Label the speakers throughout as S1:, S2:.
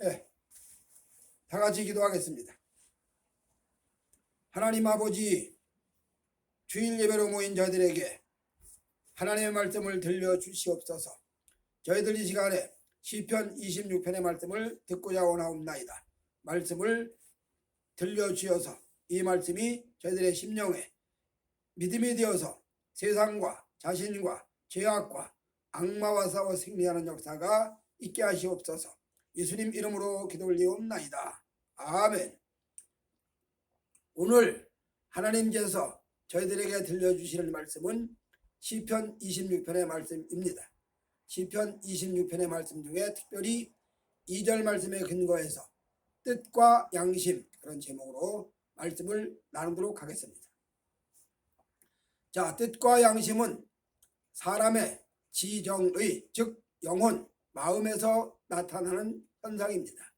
S1: 네, 다 같이 기도하겠습니다. 하나님 아버지, 주일 예배로 모인 저희들에게 하나님의 말씀을 들려주시옵소서. 저희들 이 시간에 시편 26편의 말씀을 듣고자 원하옵나이다. 말씀을 들려주셔서 이 말씀이 저희들의 심령에 믿음이 되어서 세상과 자신과 죄악과 악마와 싸워 승리하는 역사가 있게 하시옵소서. 예수님 이름으로 기도 올리옵나이다. 아멘. 오늘 하나님께서 저희들에게 들려주시는 말씀은 시편 26편의 말씀입니다. 시편 26편의 말씀 중에 특별히 2절 말씀에 근거해서 뜻과 양심, 그런 제목으로 말씀을 나누도록 하겠습니다. 자, 뜻과 양심은 사람의 지정의, 즉 영혼, 마음에서 나타나는 현상입니다.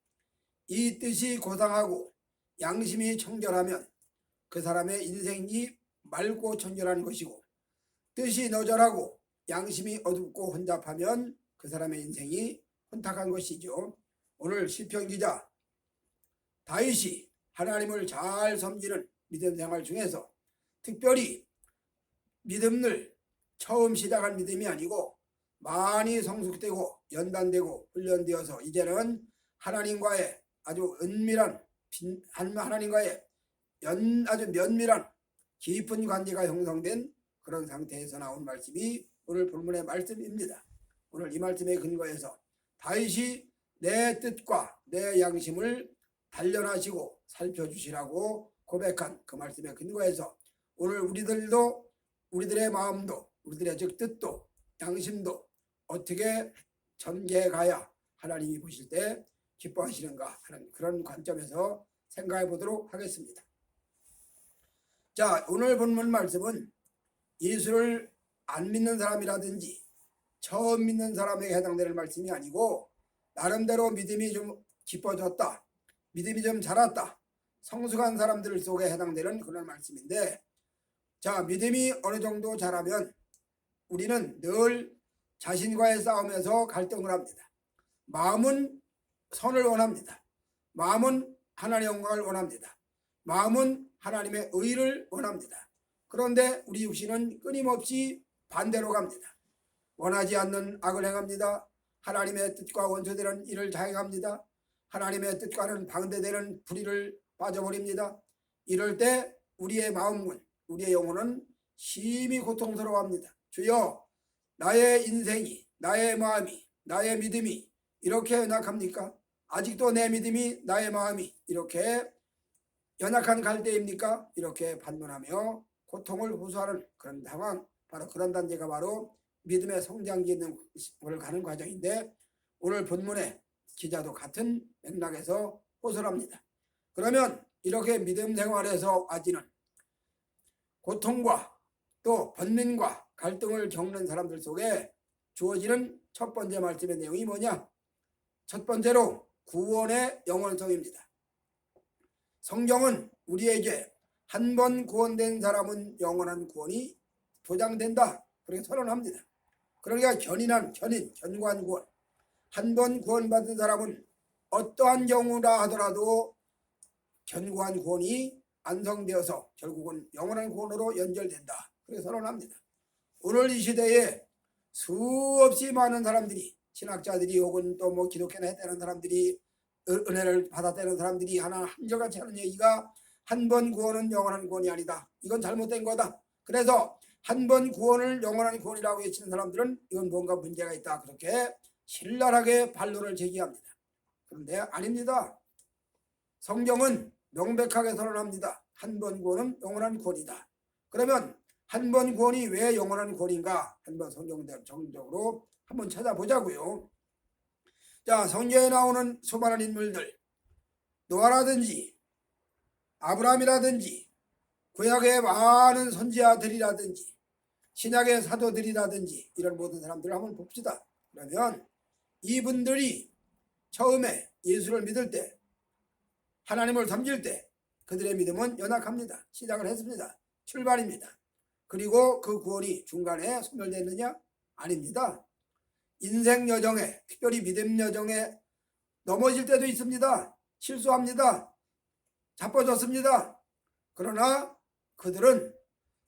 S1: 이 뜻이 고상하고 양심이 청결하면 그 사람의 인생이 맑고 청결한 것이고, 뜻이 너절하고 양심이 어둡고 혼잡하면 그 사람의 인생이 혼탁한 것이죠. 오늘 시편 기자 다윗이 하나님을 잘 섬기는 믿음 생활 중에서 특별히 믿음을 처음 시작한 믿음이 아니고 많이 성숙되고 연단되고 훈련되어서 이제는 하나님과의 아주 은밀한, 하나님과의 아주 면밀한 깊은 관계가 형성된 그런 상태에서 나온 말씀이 오늘 본문의 말씀입니다. 오늘 이 말씀에 근거해서 다윗이 내 뜻과 내 양심을 단련하시고 살펴주시라고 고백한 그 말씀에 근거해서 오늘 우리들도, 우리들의 마음도, 우리들의 즉 뜻도 양심도 어떻게 전개해 가야 하나님이 보실 때 기뻐하시는가 하는 그런 관점에서 생각해 보도록 하겠습니다. 자, 오늘 본문 말씀은 예수를 안 믿는 사람이라든지 처음 믿는 사람에게 해당되는 말씀이 아니고 나름대로 믿음이 좀 깊어졌다, 믿음이 좀 자랐다, 성숙한 사람들 속에 해당되는 그런 말씀인데, 자, 믿음이 어느 정도 자라면 우리는 늘 자신과의 싸움에서 갈등을 합니다. 마음은 선을 원합니다. 마음은 하나님의 영광을 원합니다. 마음은 하나님의 의를 원합니다. 그런데 우리 육신은 끊임없이 반대로 갑니다. 원하지 않는 악을 행합니다. 하나님의 뜻과 원수되는 일을 자행합니다. 하나님의 뜻과는 반대되는 불의를 빠져버립니다. 이럴 때 우리의 마음은, 우리의 영혼은 심히 고통스러워합니다. 주여, 나의 인생이, 나의 마음이, 나의 믿음이 이렇게 연약합니까? 아직도 내 믿음이, 나의 마음이 이렇게 연약한 갈대입니까? 이렇게 반문하며 고통을 호소하는 그런 상황, 바로 그런 단계가 바로 믿음의 성장기에 가는 과정인데, 오늘 본문의 기자도 같은 맥락에서 호소를 합니다. 그러면 이렇게 믿음 생활에서 아지는 고통과 또 번민과 갈등을 겪는 사람들 속에 주어지는 첫 번째 말씀의 내용이 뭐냐? 첫 번째로 구원의 영원성입니다. 성경은 우리에게 한 번 구원된 사람은 영원한 구원이 보장된다, 그렇게 선언합니다. 그러니까 견고한 구원, 한 번 구원받은 사람은 어떠한 경우라 하더라도 견고한 구원이 완성되어서 결국은 영원한 구원으로 연결된다, 그렇게 선언합니다. 오늘 이 시대에 수없이 많은 사람들이, 신학자들이 혹은 또 뭐 기독교나 했다는 사람들이, 은혜를 받았다는 사람들이 하나 한결같이 하는 얘기가 한 번 구원은 영원한 구원이 아니다, 이건 잘못된 거다. 그래서 한 번 구원을 영원한 구원이라고 외치는 사람들은 이건 뭔가 문제가 있다, 그렇게 신랄하게 반론을 제기합니다. 그런데 아닙니다. 성경은 명백하게 선언합니다. 한 번 구원은 영원한 구원이다. 그러면 한 번 구원이 왜 영원한 구원인가? 한번 성경대로 정적으로 한번 찾아보자고요. 자, 성경에 나오는 수많은 인물들, 노아라든지 아브라함이라든지 구약의 많은 선지자들이라든지 신약의 사도들이라든지 이런 모든 사람들을 한번 봅시다. 그러면 이분들이 처음에 예수를 믿을 때, 하나님을 섬길 때 그들의 믿음은 연약합니다. 시작을 했습니다. 출발입니다. 그리고 그 구원이 중간에 소멸됐느냐? 아닙니다. 인생 여정에, 특별히 믿음 여정에 넘어질 때도 있습니다. 실수합니다. 자빠졌습니다. 그러나 그들은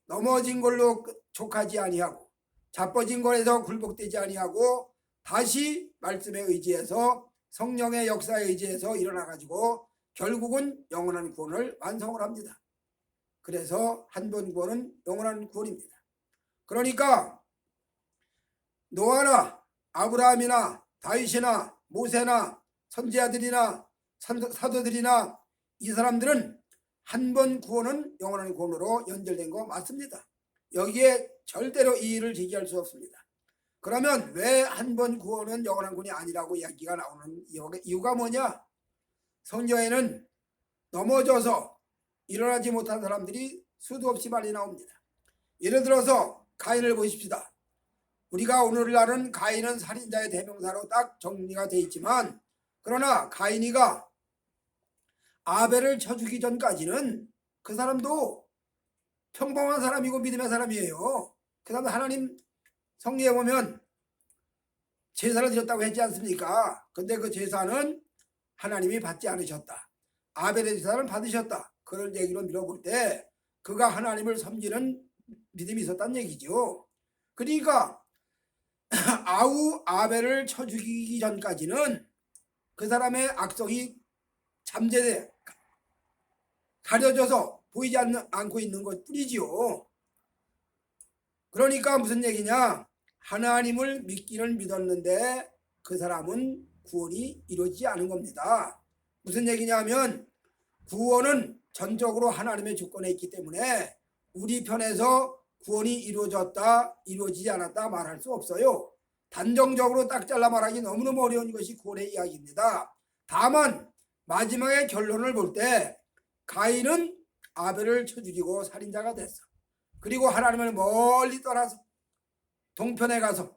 S1: 넘어진 걸로 족하지 아니하고 자빠진 것에서 굴복되지 아니하고 다시 말씀에 의지해서 성령의 역사에 의지해서 일어나 가지고 결국은 영원한 구원을 완성을 합니다. 그래서 한 번 구원은 영원한 구원입니다. 그러니까 노아나 아브라함이나 다윗이나 모세나 선지자들이나 사도들이나 이 사람들은 한 번 구원은 영원한 구원으로 연결된 거 맞습니다. 여기에 절대로 이의를 제기할 수 없습니다. 그러면 왜 한 번 구원은 영원한 구원이 아니라고 이야기가 나오는 이유가 뭐냐? 성경에는 넘어져서 일어나지 못한 사람들이 수도 없이 많이 나옵니다. 예를 들어서 가인을 보십시다. 우리가 오늘날은 가인은 살인자의 대명사로 딱 정리가 되어 있지만 그러나 가인이가 아벨을 쳐 죽이기 전까지는 그 사람도 평범한 사람이고 믿음의 사람이에요. 그 다음에 하나님 성경에 보면 제사를 드렸다고 했지 않습니까? 근데 그 제사는 하나님이 받지 않으셨다. 아벨의 제사를 받으셨다. 그런 얘기로 밀어볼 때 그가 하나님을 섬기는 믿음이 있었다는 얘기죠. 그러니까 아벨을 쳐 죽이기 전까지는 그 사람의 악성이 잠재돼 가려져서 보이지 않고 있는 것 뿐이지요. 그러니까 무슨 얘기냐? 하나님을 믿기는 믿었는데 그 사람은 구원이 이루어지지 않은 겁니다. 무슨 얘기냐면 구원은 전적으로 하나님의 주권에 있기 때문에 우리 편에서 구원이 이루어졌다 이루어지지 않았다 말할 수 없어요. 단정적으로 딱 잘라 말하기 너무너무 어려운 것이 구원의 이야기입니다. 다만 마지막에 결론을 볼 때 가인은 아벨을 쳐 죽이고 살인자가 됐어. 그리고 하나님을 멀리 떠나서 동편에 가서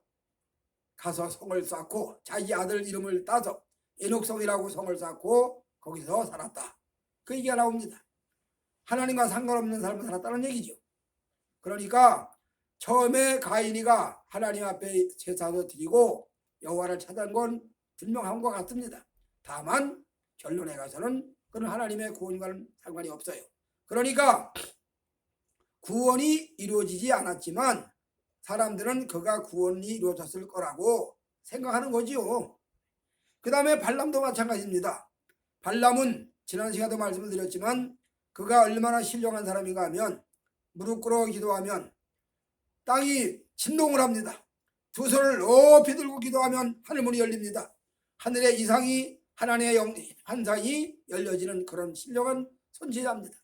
S1: 성을 쌓고 자기 아들 이름을 따서 에녹성이라고 성을 쌓고 거기서 살았다. 그 얘기가 나옵니다. 하나님과 상관없는 삶을 살았다는 얘기죠. 그러니까 처음에 가인이가 하나님 앞에 제사도 드리고 여호와를 찾은 건 분명한 것 같습니다. 다만 결론에 가서는 그는 하나님의 구원과는 상관이 없어요. 그러니까 구원이 이루어지지 않았지만 사람들은 그가 구원이 이루어졌을 거라고 생각하는 거지요. 그 다음에 발람도 마찬가지입니다. 발람은 지난 시간에도 말씀을 드렸지만 그가 얼마나 신령한 사람인가 하면 무릎 꿇어 기도하면 땅이 진동을 합니다. 두 손을 높이 들고 기도하면 하늘문이 열립니다. 하늘의 이상이 하나님의 환상이 열려지는 그런 신령한 선지자입니다.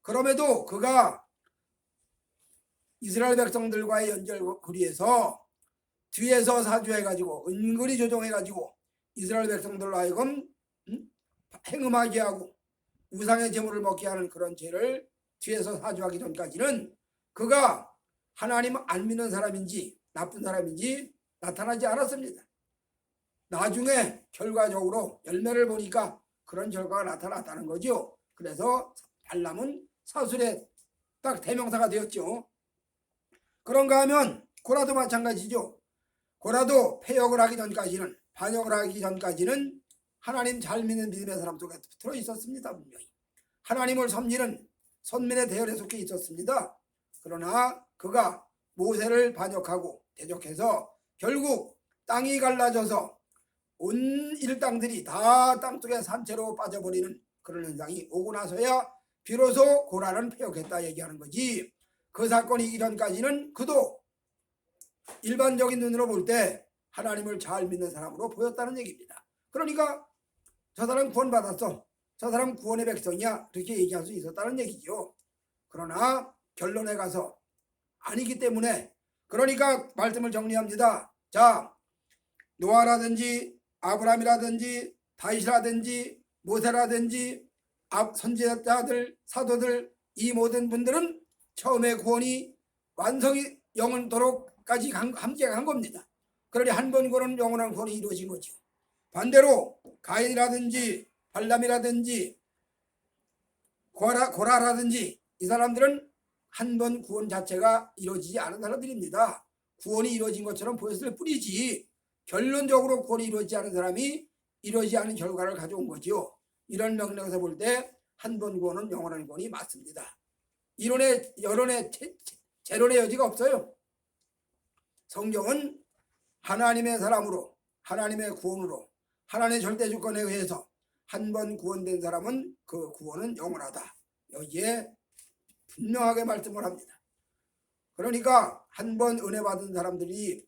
S1: 그럼에도 그가 이스라엘 백성들과의 연결고리에서 뒤에서 사주해가지고 은근히 조종해가지고 이스라엘 백성들로 하여금 행음하게 하고 우상의 제물을 먹게 하는 그런 죄를 뒤에서 사주하기 전까지는 그가 하나님 안 믿는 사람인지 나쁜 사람인지 나타나지 않았습니다. 나중에 결과적으로 열매를 보니까 그런 결과가 나타났다는 거죠. 그래서 발람은 사술의 딱 대명사가 되었죠. 그런가 하면 고라도 마찬가지죠. 고라도 패역을 하기 전까지는 반역을 하기 전까지는 하나님 잘 믿는 믿음의 사람 속에 들어 있었습니다. 분명히 하나님을 섬기는 선민의 대열에 속해 있었습니다. 그러나 그가 모세를 반역하고 대적해서 결국 땅이 갈라져서 온 일당들이 다 땅속에 산채로 빠져버리는 그런 현상이 오고 나서야 비로소 고라는 패역했다 얘기하는 거지. 그 사건이 이기 전까지는 그도 일반적인 눈으로 볼 때 하나님을 잘 믿는 사람으로 보였다는 얘기입니다. 그러니까 저 사람 구원받았어, 저 사람 구원의 백성이야, 그렇게 얘기할 수 있었다는 얘기죠. 그러나 결론에 가서 아니기 때문에, 그러니까 말씀을 정리합니다. 자, 노아라든지 아브라함이라든지 다윗이라든지 모세라든지 선지자들 사도들 이 모든 분들은 처음에 구원이 완성이 영원토록까지 함께 간 겁니다. 그러니 한 번 구원은 영원한 구원이 이루어진 거죠. 반대로 가인이라든지 발람이라든지 고라라든지 이 사람들은 한 번 구원 자체가 이루어지지 않은 사람들입니다. 구원이 이루어진 것처럼 보였을 뿐이지 결론적으로 구원이 이루어지지 않은 사람이 이러지 않은 결과를 가져온 거지요. 이런 맥락에서 볼 때 한 번 구원은 영원한 구원이 맞습니다. 이론의 여론의 재론의 여지가 없어요. 성경은 하나님의 사람으로 하나님의 구원으로 하나님의 절대 주권에 의해서 한 번 구원된 사람은 그 구원은 영원하다. 여기에 분명하게 말씀을 합니다. 그러니까 한 번 은혜 받은 사람들이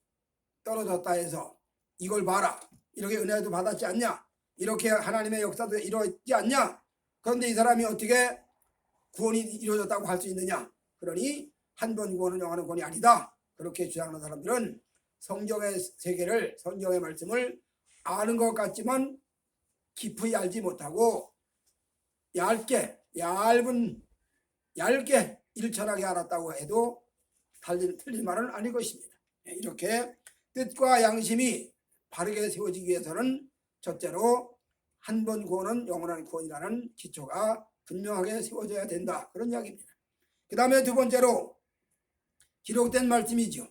S1: 떨어졌다 해서 이걸 봐라, 이렇게 은혜도 받았지 않냐, 이렇게 하나님의 역사도 이루어지지 않냐, 그런데 이 사람이 어떻게 구원이 이루어졌다고 할 수 있느냐. 그러니 한 번 구원은 영원한 구원이 아니다. 그렇게 주장하는 사람들은 성경의 세계를, 성경의 말씀을 아는 것 같지만 깊이 알지 못하고 얇게 일천하게 알았다고 해도 틀린 말은 아닐 것입니다. 이렇게 뜻과 양심이 바르게 세워지기 위해서는 첫째로 한 번 구원은 영원한 구원이라는 기초가 분명하게 세워져야 된다. 그런 이야기입니다. 그 다음에 두 번째로 기록된 말씀이죠.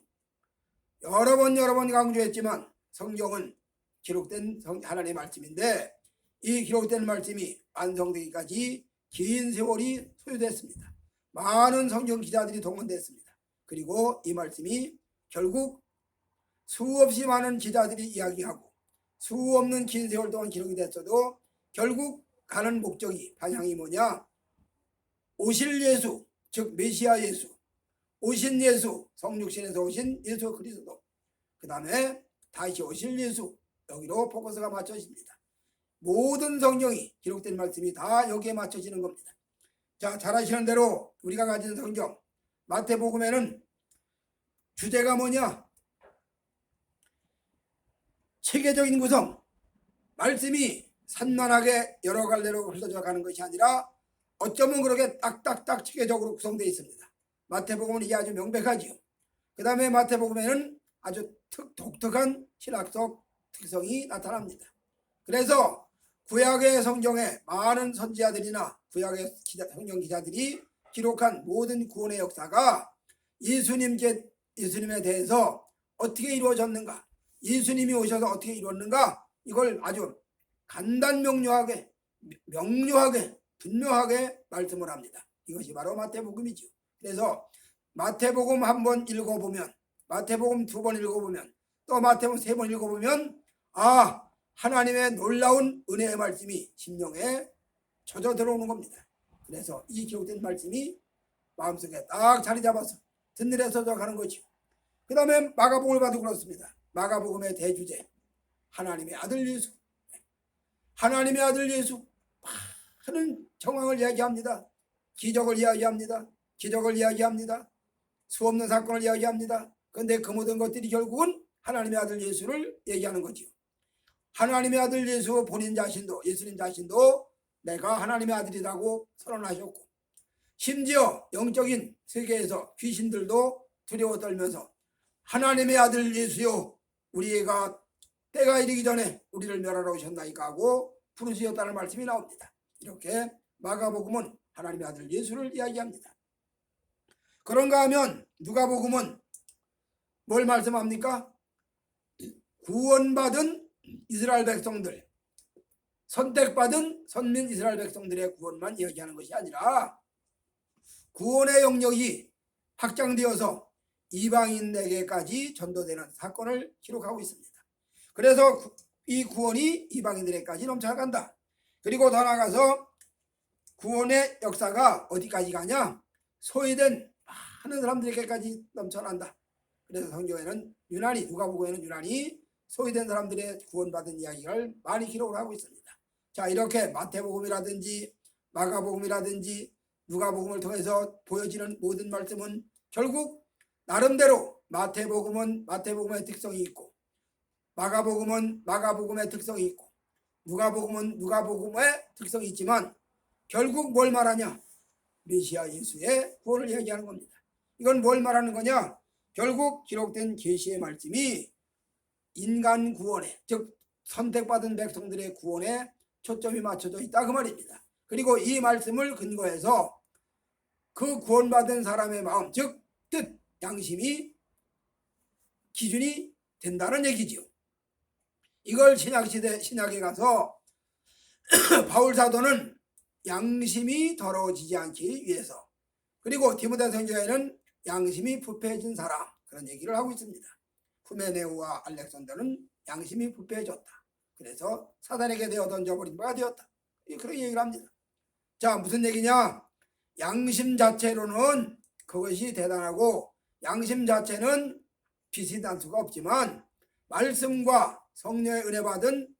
S1: 여러 번 강조했지만 성경은 기록된 하나님의 말씀인데 이 기록된 말씀이 완성되기까지 긴 세월이 소요됐습니다. 많은 성경 기자들이 동원됐습니다. 그리고 이 말씀이 결국 수없이 많은 기자들이 이야기하고 수없는 긴 세월 동안 기록이 됐어도 결국 가는 목적이, 방향이 뭐냐? 오실 예수, 즉 메시아 예수, 오신 예수, 성육신에서 오신 예수 그리스도, 그 다음에 다시 오실 예수, 여기로 포커스가 맞춰집니다. 모든 성경이 기록된 말씀이 다 여기에 맞춰지는 겁니다. 자, 잘 아시는 대로 우리가 가진 성경 마태복음에는 주제가 뭐냐? 체계적인 구성, 말씀이 산만하게 여러 갈래로 흘러져 가는 것이 아니라 어쩌면 그렇게 딱딱딱 체계적으로 구성되어 있습니다. 마태복음은 이게 아주 명백하지요. 그 다음에 마태복음에는 아주 독특한 신학적 특성이 나타납니다. 그래서 구약의 성경에 많은 선지자들이나 구약의 성경 기자들이 기록한 모든 구원의 역사가 예수님에 대해서 어떻게 이루어졌는가, 예수님이 오셔서 어떻게 이루었는가, 이걸 아주 간단명료하게 분명하게 말씀을 합니다. 이것이 바로 마태복음이죠. 그래서 마태복음 한 번 읽어보면, 마태복음 두 번 읽어보면, 또 마태복음 세 번 읽어보면 하나님의 놀라운 은혜의 말씀이 심령에 젖어 들어오는 겁니다. 그래서 이 기록된 말씀이 마음속에 딱 자리 잡아서 든든해서 가는 거죠. 그 다음에 마가복음을 봐도 그렇습니다. 마가복음의 대주제, 하나님의 아들 예수, 하나님의 아들 예수, 많은 정황을 이야기합니다. 기적을 이야기합니다. 수없는 사건을 이야기합니다. 그런데 그 모든 것들이 결국은 하나님의 아들 예수를 얘기하는 거죠. 하나님의 아들 예수 본인 자신도, 예수님 자신도 내가 하나님의 아들이라고 선언하셨고, 심지어 영적인 세계에서 귀신들도 두려워 떨면서 하나님의 아들 예수여, 우리가 때가 이르기 전에 우리를 멸하러 오셨나이까 하고 부르짖었다는 말씀이 나옵니다. 이렇게 마가복음은 하나님의 아들 예수를 이야기합니다. 그런가 하면 누가복음은 뭘 말씀합니까? 구원받은 이스라엘 백성들, 선택받은 선민 이스라엘 백성들의 구원만 이야기하는 것이 아니라 구원의 영역이 확장되어서 이방인에게까지 전도되는 사건을 기록하고 있습니다. 그래서 이 구원이 이방인들에게까지 넘쳐간다. 그리고 더 나아가서 구원의 역사가 어디까지 가냐? 소외된 많은 사람들에게까지 넘쳐난다. 그래서 성경에는 누가복음에는 유난히 소외된 사람들의 구원받은 이야기를 많이 기록을 하고 있습니다. 자, 이렇게 마태복음이라든지 마가복음이라든지 누가복음을 통해서 보여지는 모든 말씀은 결국 나름대로 마태복음은 마태복음의 특성이 있고, 마가복음은 마가복음의 특성이 있고, 누가복음은 누가복음의 특성이 있지만 결국 뭘 말하냐? 메시아 예수의 구원을 이야기하는 겁니다. 이건 뭘 말하는 거냐? 결국 기록된 계시의 말씀이 인간 구원에, 즉 선택받은 백성들의 구원에 초점이 맞춰져 있다 그 말입니다. 그리고 이 말씀을 근거해서 그 구원받은 사람의 마음, 즉 뜻, 양심이 기준이 된다는 얘기지요. 이걸 신약에 가서 바울 사도는 양심이 더러워지지 않기 위해서, 그리고 디모데 선지자에는 양심이 부패해진 사람, 그런 얘기를 하고 있습니다. 후메네오와 알렉산더는 양심이 부패해졌다. 그래서 사단에게 되어 던져버린 바가 되었다. 그런 얘기를 합니다. 자, 무슨 얘기냐? 양심 자체로는 그것이 대단하고 양심 자체는 빛이 날 수가 없지만 말씀과 성령의 은혜 받은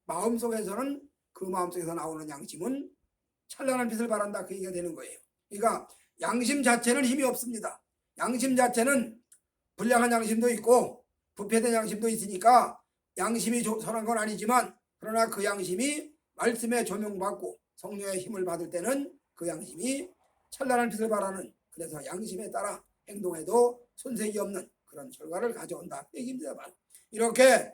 S1: 마음속에서는, 그 마음속에서 나오는 양심은 찬란한 빛을 발한다, 그 얘기가 되는 거예요. 그러니까 양심 자체는 힘이 없습니다. 양심 자체는 불량한 양심도 있고 부패된 양심도 있으니까 양심이 선한 건 아니지만, 그러나 그 양심이 말씀에 조명받고 성령의 힘을 받을 때는 그 양심이 찬란한 빛을 발하는, 그래서 양심에 따라 행동해도 손색이 없는 그런 결과를 가져온다, 얘기입니다만, 이렇게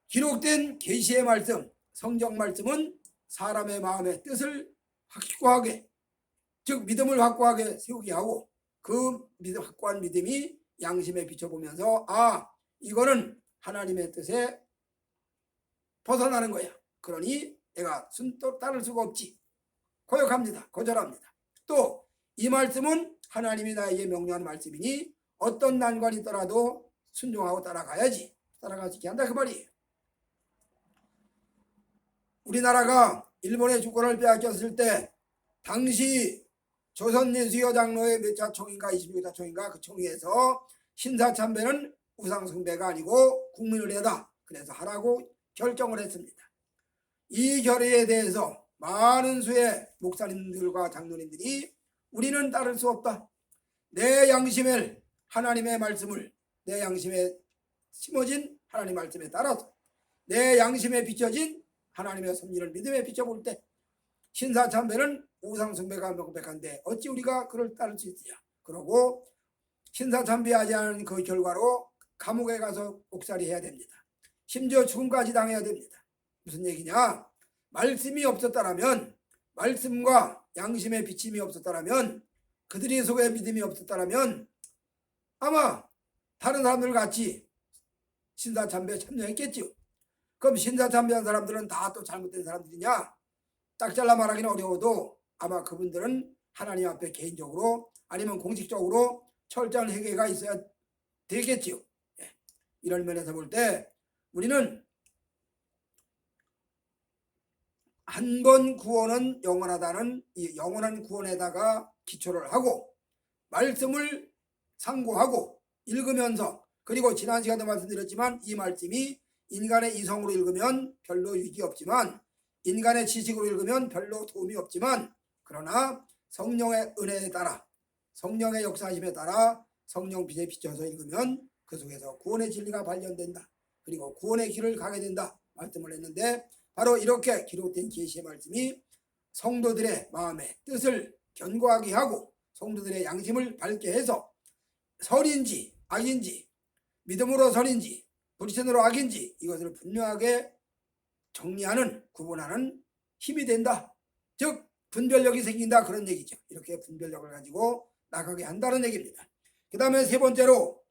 S1: 기록된 계시의 말씀, 성경 말씀은 사람의 마음의 뜻을 확고하게, 즉 믿음을 확고하게 세우게 하고, 그 확고한 믿음이 양심에 비춰보면서 이거는 하나님의 뜻에 벗어나는 거야. 그러니 내가 순도 따를 수가 없지. 고역합니다. 거절합니다. 또 이 말씀은 하나님이 나에게 명령한 말씀이니 어떤 난관이 있더라도 순종하고 따라가야지. 따라갈 수 있게 한다, 그 말이에요. 우리나라가 일본의 주권을 빼앗겼을 때 당시 조선예수여 장로의 몇 차 총인가, 26차 총인가, 그 총회에서 신사참배는 우상숭배가 아니고 국민의례다, 그래서 하라고 결정을 했습니다. 이 결의에 대해서 많은 수의 목사님들과 장로님들이 우리는 따를 수 없다. 내 양심을, 하나님의 말씀을, 내 양심에 심어진 하나님 말씀에 따라서 내 양심에 비춰진 하나님의 섭리를 믿음에 비춰볼 때 신사참배는 우상숭배가 명백한데 어찌 우리가 그를 따를 수 있느냐. 그러고 신사참배하지 않은 그 결과로 감옥에 가서 옥살이 해야 됩니다. 심지어 죽음까지 당해야 됩니다. 무슨 얘기냐? 말씀이 없었다라면, 말씀과 양심의 비침이 없었다라면, 그들의 속에 믿음이 없었다라면 아마 다른 사람들 같이 신사참배에 참여했겠지요. 그럼 신사참배한 사람들은 다 또 잘못된 사람들이냐? 딱 잘라 말하기는 어려워도 아마 그분들은 하나님 앞에 개인적으로 아니면 공식적으로 철저한 회개가 있어야 되겠지요. 이런 면에서 볼 때 우리는 한 번 구원은 영원하다는 이 영원한 구원에다가 기초를 하고 말씀을 상고하고 읽으면서, 그리고 지난 시간에 말씀드렸지만 이 말씀이 인간의 이성으로 읽으면 별로 유익이 없지만, 인간의 지식으로 읽으면 별로 도움이 없지만, 그러나 성령의 은혜에 따라, 성령의 역사하심에 따라 성령 빛에 비춰서 읽으면 그 속에서 구원의 진리가 발견된다, 그리고 구원의 길을 가게 된다 말씀을 했는데, 바로 이렇게 기록된 계시의 말씀이 성도들의 마음의 뜻을 견고하게 하고 성도들의 양심을 밝게 해서 선인지 악인지, 믿음으로 선인지 불신으로 악인지 이것을 분명하게 정리하는, 구분하는 힘이 된다. 즉 분별력이 생긴다, 그런 얘기죠. 이렇게 분별력을 가지고 나가게 한다는 얘기입니다. 그 다음에 세 번째로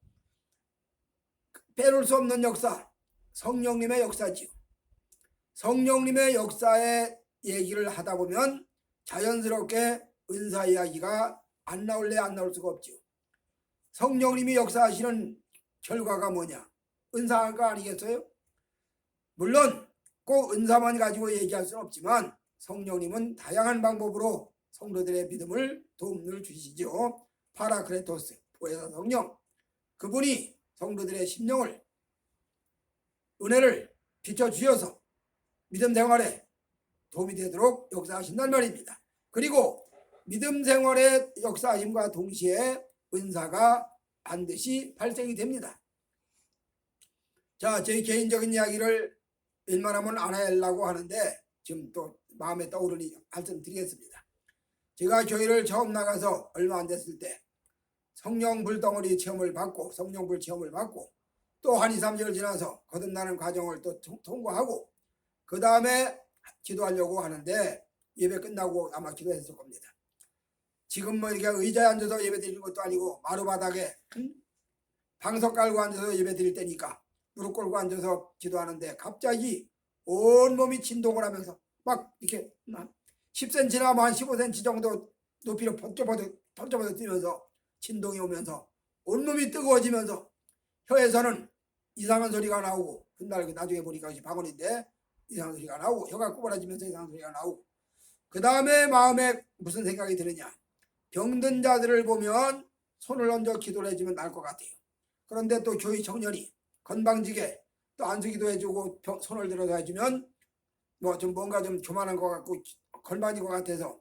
S1: 빼놓을 수 없는 역사, 성령님의 역사지요. 성령님의 역사의 얘기를 하다 보면 자연스럽게 은사 이야기가 안 나올 수가 없죠. 성령님이 역사하시는 결과가 뭐냐? 은사가 아니겠어요? 물론 꼭 은사만 가지고 얘기할 수는 없지만 성령님은 다양한 방법으로 성도들의 믿음을 도움을 주시죠. 파라크레토스, 보혜사 성령, 그분이 성도들의 심령을, 은혜를 비춰주셔서 믿음 생활에 도움이 되도록 역사하신단 말입니다. 그리고 믿음 생활의 역사하심과 동시에 은사가 반드시 발생이 됩니다. 자, 제 개인적인 이야기를 웬만하면 안 하려고 하는데 지금 또 마음에 떠오르니 말씀드리겠습니다. 제가 교회를 처음 나가서 얼마 안 됐을 때 성령 불덩어리 체험을 받고, 성령불 체험을 받고, 또 한 2, 3개월 지나서 거듭나는 과정을 또 통과하고, 그 다음에 기도하려고 하는데 예배 끝나고 아마 기도했을 겁니다. 지금 뭐 이렇게 의자에 앉아서 예배 드리는 것도 아니고 마루바닥에 방석 깔고 앉아서 예배 드릴 때니까 무릎 꿇고 앉아서 기도하는데 갑자기 온몸이 진동을 하면서 막 이렇게 10cm나 한 15cm 정도 높이로 번쩍번쩍 뛰면서 진동이 오면서 온몸이 뜨거워지면서 혀에서는 이상한 소리가 나오고, 훗날 나중에 보니까 방언인데 이상한 소리가 나오고, 혀가 구부러지면서 이상한 소리가 나오고, 그 다음에 마음에 무슨 생각이 드느냐, 병든 자들을 보면 손을 얹어 기도를 해주면 나을 것 같아요. 그런데 또 교회 청년이 건방지게 또 안수기도 해주고 손을 들어서 해주면 뭐 좀 뭔가 좀 교만한 것 같고 건방진 것 같아서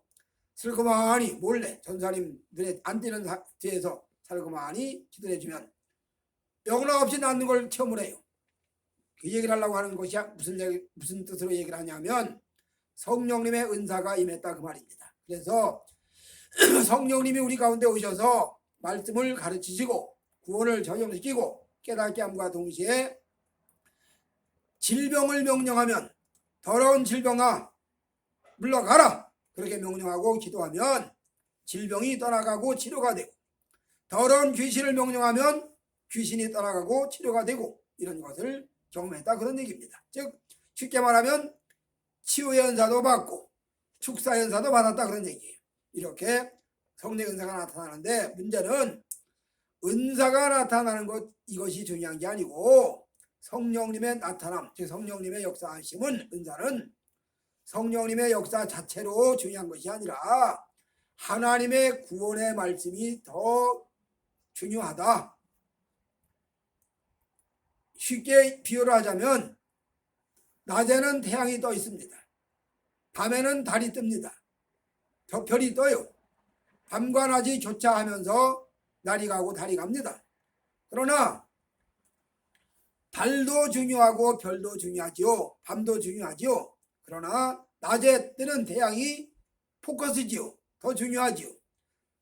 S1: 슬그머니 몰래 전사님 눈에 안 띄는 뒤에서 살그머니 기도를 해주면 영락 없이 낫는 걸 체험을 해요. 그 얘기를 하려고 하는 것이 무슨 뜻으로 얘기를 하냐면 성령님의 은사가 임했다 그 말입니다. 그래서 성령님이 우리 가운데 오셔서 말씀을 가르치시고 구원을 적용시키고 깨닫게 함과 동시에 질병을 명령하면 더러운 질병아 물러가라 그렇게 명령하고 기도하면 질병이 떠나가고 치료가 되고, 더러운 귀신을 명령하면 귀신이 떠나가고 치료가 되고, 이런 것을 경험했다 그런 얘기입니다. 즉 쉽게 말하면 치유의 은사도 받고 축사의 은사도 받았다 그런 얘기예요. 이렇게 성령의 은사가 나타나는데 문제는 은사가 나타나는 것 이것이 중요한 게 아니고 성령님의 나타남, 즉 성령님의 역사하심은, 은사는 성령님의 역사 자체로 중요한 것이 아니라 하나님의 구원의 말씀이 더 중요하다. 쉽게 비유를 하자면 낮에는 태양이 떠 있습니다. 밤에는 달이 뜹니다. 별이 떠요. 밤과 낮이 교차하면서 날이 가고 달이 갑니다. 그러나 달도 중요하고 별도 중요하지요. 밤도 중요하지요. 그러나 낮에 뜨는 태양이 포커스지요. 더 중요하지요.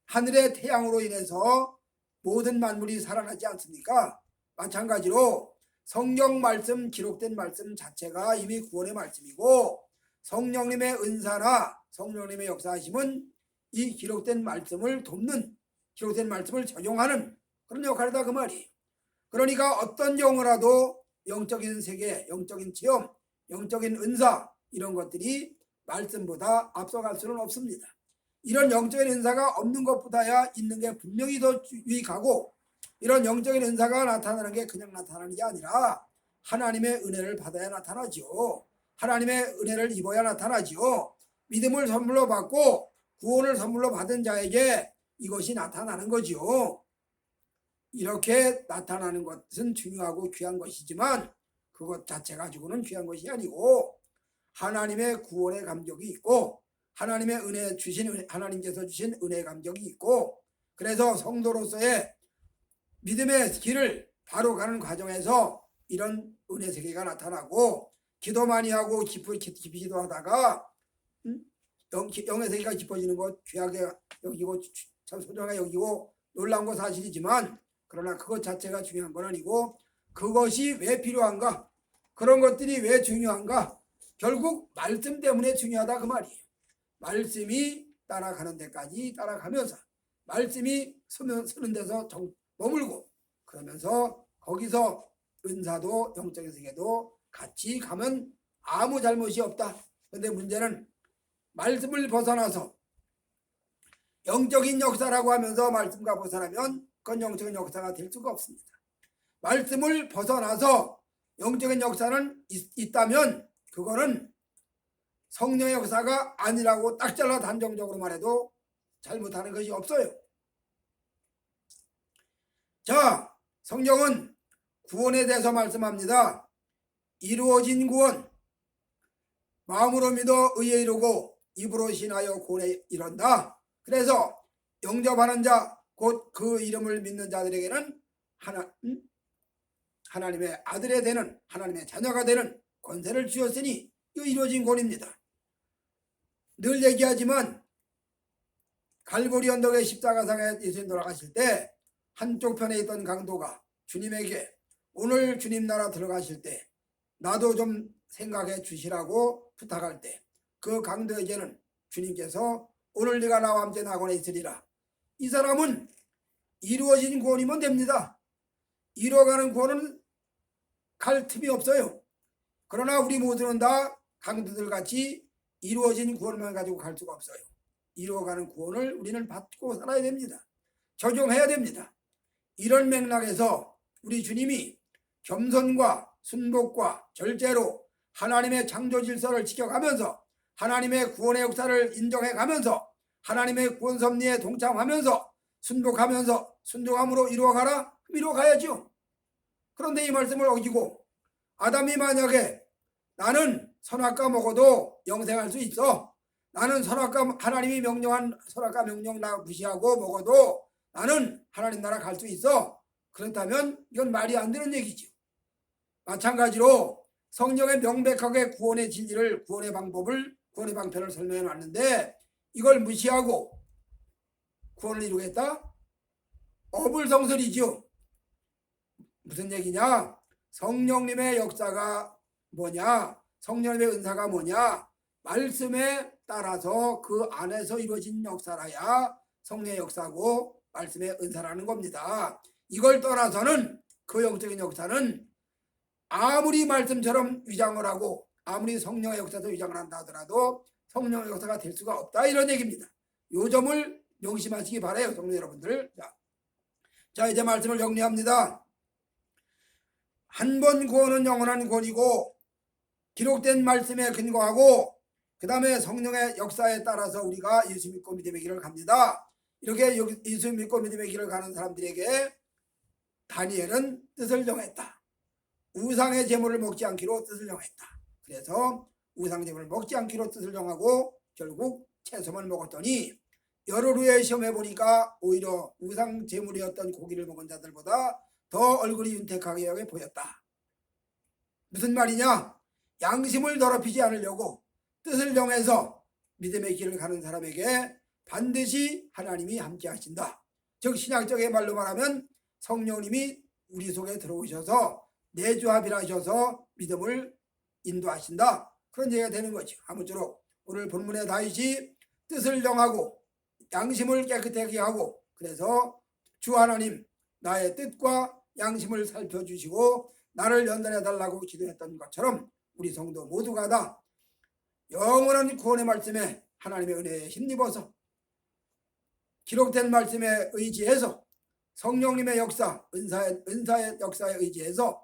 S1: 하늘의 태양으로 인해서 모든 만물이 살아나지 않습니까? 마찬가지로 성경 말씀, 기록된 말씀 자체가 이미 구원의 말씀이고 성령님의 은사나 성령님의 역사하심은 이 기록된 말씀을 돕는, 기록된 말씀을 적용하는 그런 역할이다 그 말이에요. 그러니까 어떤 경우라도 영적인 세계, 영적인 체험, 영적인 은사 이런 것들이 말씀보다 앞서갈 수는 없습니다. 이런 영적인 은사가 없는 것보다야 있는 게 분명히 더 유익하고, 이런 영적인 은사가 나타나는 게 그냥 나타나는 게 아니라 하나님의 은혜를 받아야 나타나죠. 하나님의 은혜를 입어야 나타나죠. 믿음을 선물로 받고 구원을 선물로 받은 자에게 이것이 나타나는 거죠. 이렇게 나타나는 것은 중요하고 귀한 것이지만 그것 자체 가지고는 귀한 것이 아니고 하나님의 구원의 감격이 있고 하나님의 은혜 주신, 하나님께서 주신 은혜 감격이 있고, 그래서 성도로서의 믿음의 길을 바로 가는 과정에서 이런 은혜 세계가 나타나고, 기도 많이 하고 깊이 기도하다가 영의 세계가 깊어지는 것 귀하게 여기고 참 소중하게 여기고 놀라운 건 사실이지만, 그러나 그것 자체가 중요한 건 아니고 그것이 왜 필요한가, 그런 것들이 왜 중요한가, 결국 말씀 때문에 중요하다 그 말이에요. 말씀이 따라가는 데까지 따라가면서 말씀이 서는 데서 머물고, 그러면서 거기서 은사도 영적인 세계도 같이 가면 아무 잘못이 없다. 그런데 문제는 말씀을 벗어나서 영적인 역사라고 하면서 말씀과 벗어나면 그건 영적인 역사가 될 수가 없습니다. 말씀을 벗어나서 영적인 역사는 있다면 그거는 성령의 역사가 아니라고 딱 잘라 단정적으로 말해도 잘못하는 것이 없어요. 자, 성경은 구원에 대해서 말씀합니다. 이루어진 구원, 마음으로 믿어 의에 이르고 입으로 신하여 구원에 이른다. 그래서 영접하는 자, 곧 그 이름을 믿는 자들에게는 하나님의 아들이 되는, 하나님의 자녀가 되는 권세를 주었으니 이 이루어진 구원입니다. 늘 얘기하지만 갈보리 언덕의 십자가상에 예수님 돌아가실 때 한쪽 편에 있던 강도가 주님에게 오늘 주님 나라 들어가실 때 나도 좀 생각해 주시라고 부탁할 때 그 강도에게는 주님께서 오늘 네가 나와 함께 낙원에 있으리라. 이 사람은 이루어진 구원이면 됩니다. 이루어가는 구원은 갈 틈이 없어요. 그러나 우리 모두는 다 강도들 같이 이루어진 구원만 가지고 갈 수가 없어요. 이루어가는 구원을 우리는 받고 살아야 됩니다. 적용해야 됩니다. 이런 맥락에서 우리 주님이 겸손과 순복과 절제로 하나님의 창조 질서를 지켜가면서 하나님의 구원의 역사를 인정해가면서 하나님의 구원 섭리에 동참하면서 순복하면서 순종함으로 이루어가라. 이루어가야죠. 그런데 이 말씀을 어기고 아담이 만약에 나는 선악과 먹어도 영생할 수 있어, 나는 선악과 하나님이 명령한 선악과 명령 나 무시하고 먹어도 나는 하나님 나라 갈 수 있어, 그렇다면 이건 말이 안 되는 얘기죠. 마찬가지로 성경에 명백하게 구원의 진리를, 구원의 방법을, 구원의 방편을 설명해 놨는데 이걸 무시하고 구원을 이루겠다? 어불성설이죠. 무슨 얘기냐? 성령님의 역사가 뭐냐? 성령님의 은사가 뭐냐? 말씀에 따라서 그 안에서 이루어진 역사라야 성령의 역사고 말씀의 은사라는 겁니다. 이걸 떠나서는 그 영적인 역사는 아무리 말씀처럼 위장을 하고 아무리 성령의 역사도 위장을 한다 하더라도 성령의 역사가 될 수가 없다, 이런 얘기입니다. 이 점을 명심하시기 바라요, 성도 여러분들. 자, 이제 말씀을 정리합니다. 한 번 구원은 영원한 구원이고 기록된 말씀에 근거하고 그 다음에 성령의 역사에 따라서 우리가 예수 믿고 믿음의 길을 갑니다. 이렇게 예수 믿고 믿음의 길을 가는 사람들에게 다니엘은 뜻을 정했다. 우상의 제물을 먹지 않기로 뜻을 정했다. 그래서 우상 제물을 먹지 않기로 뜻을 정하고 결국 채소만 먹었더니 열흘 후에 시험해 보니까 오히려 우상 제물이었던 고기를 먹은 자들보다 더 얼굴이 윤택하게 보였다. 무슨 말이냐? 양심을 더럽히지 않으려고 뜻을 정해서 믿음의 길을 가는 사람에게 반드시 하나님이 함께 하신다. 즉 신약적인 말로 말하면 성령님이 우리 속에 들어오셔서 내주합일하셔서 믿음을 인도하신다. 그런 얘기가 되는 거죠. 아무쪼록 오늘 본문의 다윗이 뜻을 정하고 양심을 깨끗하게 하고 그래서 주 하나님 나의 뜻과 양심을 살펴주시고 나를 연단해 달라고 기도했던 것처럼 우리 성도 모두가 다 영원한 구원의 말씀에 하나님의 은혜에 힘입어서 기록된 말씀에 의지해서 성령님의 역사, 은사의 역사에 의지해서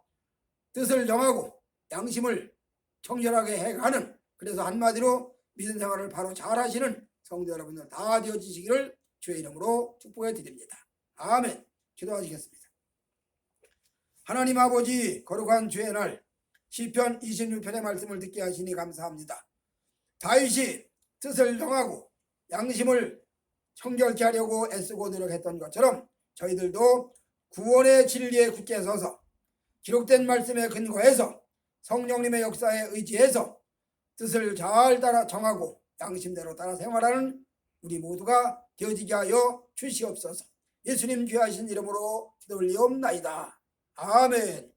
S1: 뜻을 정하고 양심을 청결하게 해가는, 그래서 한마디로 믿음 생활을 바로 잘 하시는 성도 여러분들 다 되어지시기를 주의 이름으로 축복해 드립니다. 아멘. 기도하시겠습니다. 하나님 아버지, 거룩한 주의 날 시편 26편의 말씀을 듣게 하시니 감사합니다. 다윗이 뜻을 정하고 양심을 청결케 하려고 애쓰고 노력했던 것처럼 저희들도 구원의 진리에 굳게 서서 기록된 말씀에 근거해서 성령님의 역사에 의지해서 뜻을 잘 따라 정하고 양심대로 따라 생활하는 우리 모두가 되어지게 하여 주시옵소서. 예수님 귀하신 이름으로 기도 올리옵나이다. 아멘.